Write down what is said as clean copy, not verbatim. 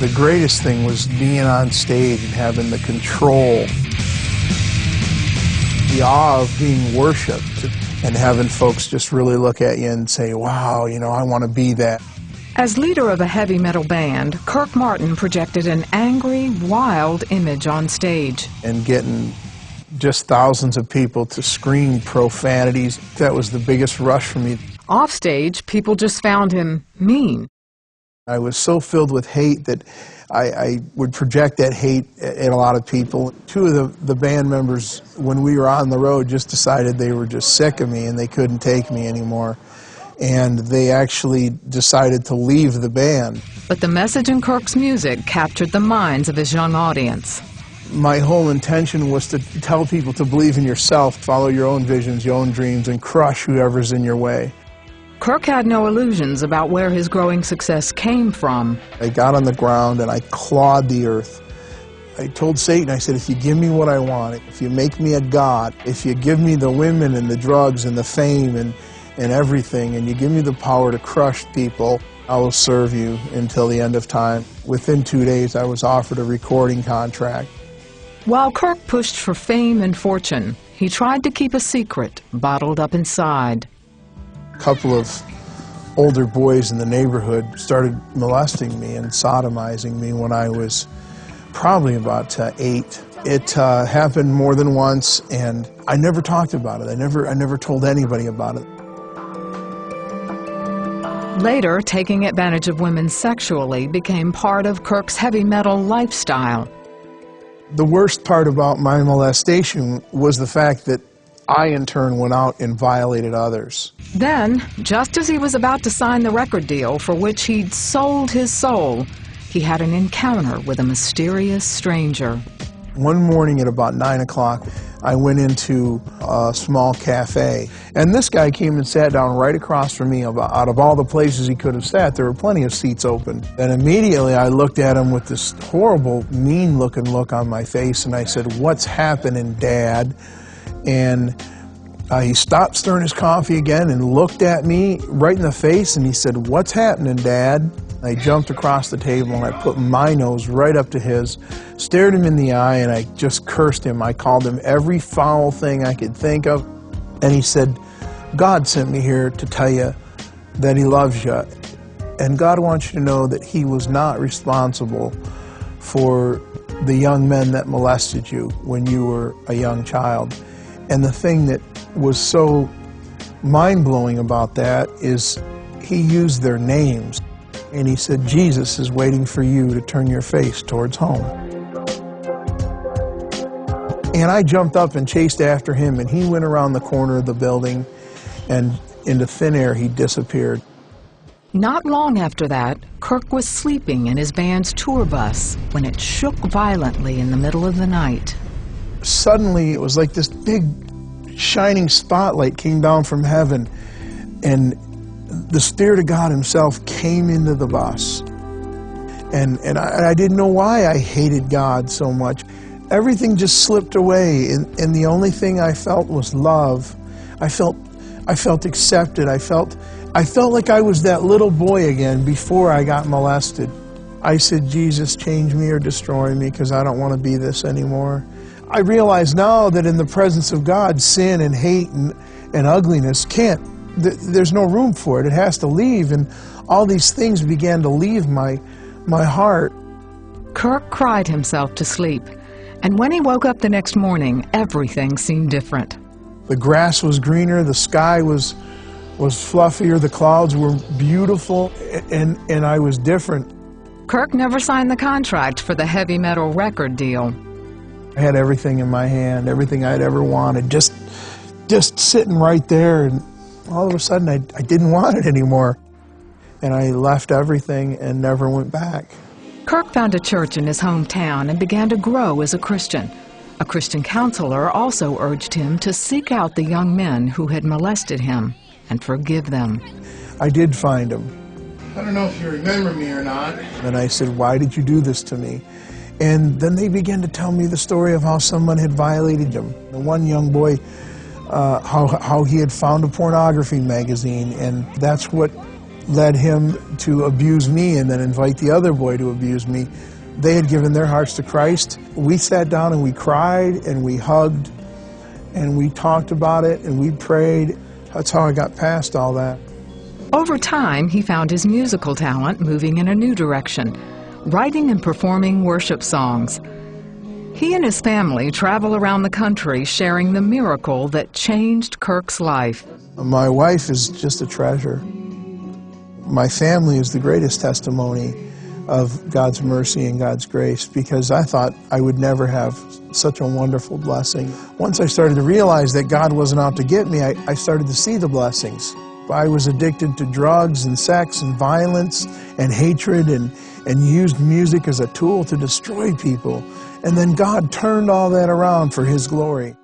The greatest thing was being on stage and having the control, the awe of being worshipped, and having folks just really look at you and say, wow, you know, I want to be that. As leader of a heavy metal band, Kirk Martin projected an angry, wild image on stage. And getting just thousands of people to scream profanities, that was the biggest rush for me. Offstage, people just found him mean. I was so filled with hate that I would project that hate at a lot of people. Two of the band members, when we were on the road, just decided they were just sick of me and they couldn't take me anymore. And they actually decided to leave the band. But the message in Kirk's music captured the minds of his young audience. My whole intention was to tell people to believe in yourself, follow your own visions, your own dreams, and crush whoever's in your way. Kirk had no illusions about where his growing success came from. I got on the ground and I clawed the earth. I told Satan, I said, if you give me what I want, if you make me a god, if you give me the women and the drugs and the fame and everything, and you give me the power to crush people, I will serve you until the end of time. Within 2 days, I was offered a recording contract. While Kirk pushed for fame and fortune, he tried to keep a secret bottled up inside. A couple of older boys in the neighborhood started molesting me and sodomizing me when I was probably about 8. It happened more than once, and I never talked about it. I never told anybody about it. Later, taking advantage of women sexually became part of Kirk's heavy metal lifestyle. The worst part about my molestation was the fact that I, in turn, went out and violated others. Then, just as he was about to sign the record deal for which he'd sold his soul, he had an encounter with a mysterious stranger. One morning at about 9 o'clock, I went into a small cafe, and this guy came and sat down right across from me. Out of all the places he could have sat, there were plenty of seats open. And immediately I looked at him with this horrible, mean-looking look on my face, and I said, "What's happening, Dad?" And he stopped stirring his coffee again and looked at me right in the face, and he said, "What's happening, Dad?" I jumped across the table and I put my nose right up to his, stared him in the eye, and I just cursed him. I called him every foul thing I could think of. And he said, "God sent me here to tell you that he loves you. And God wants you to know that he was not responsible for the young men that molested you when you were a young child." And the thing that was so mind-blowing about that is he used their names. And he said, "Jesus is waiting for you to turn your face towards home." And I jumped up and chased after him, and he went around the corner of the building, and into thin air he disappeared. Not long after that, Kirk was sleeping in his band's tour bus when it shook violently in the middle of the night. Suddenly, it was like this big shining spotlight came down from heaven, and the Spirit of God himself came into the bus. And I didn't know why I hated God so much. Everything just slipped away, and the only thing I felt was love. I felt accepted. I felt like I was that little boy again before I got molested. I said, "Jesus, change me or destroy me, because I don't want to be this anymore." I realize now that in the presence of God, sin and hate and ugliness there's no room for it. It has to leave, and all these things began to leave my heart. Kirk cried himself to sleep, and when he woke up the next morning, everything seemed different. The grass was greener, the sky was fluffier, the clouds were beautiful, and I was different. Kirk never signed the contract for the heavy metal record deal. I had everything in my hand, everything I'd ever wanted, just sitting right there, and all of a sudden I didn't want it anymore. And I left everything and never went back. Kirk found a church in his hometown and began to grow as a Christian. A Christian counselor also urged him to seek out the young men who had molested him and forgive them. I did find them. "I don't know if you remember me or not." And I said, "Why did you do this to me?" And then they began to tell me the story of how someone had violated them. The one young boy, how he had found a pornography magazine, and that's what led him to abuse me and then invite the other boy to abuse me. They had given their hearts to Christ. We sat down and we cried and we hugged and we talked about it and we prayed. That's how I got past all that. Over time, he found his musical talent moving in a new direction, writing and performing worship songs. He and his family travel around the country sharing the miracle that changed Kirk's life. My wife is just a treasure. My family is the greatest testimony of God's mercy and God's grace, because I thought I would never have such a wonderful blessing. Once I started to realize that God wasn't out to get me, I started to see the blessings. I was addicted to drugs and sex and violence and hatred and used music as a tool to destroy people. And then God turned all that around for His glory.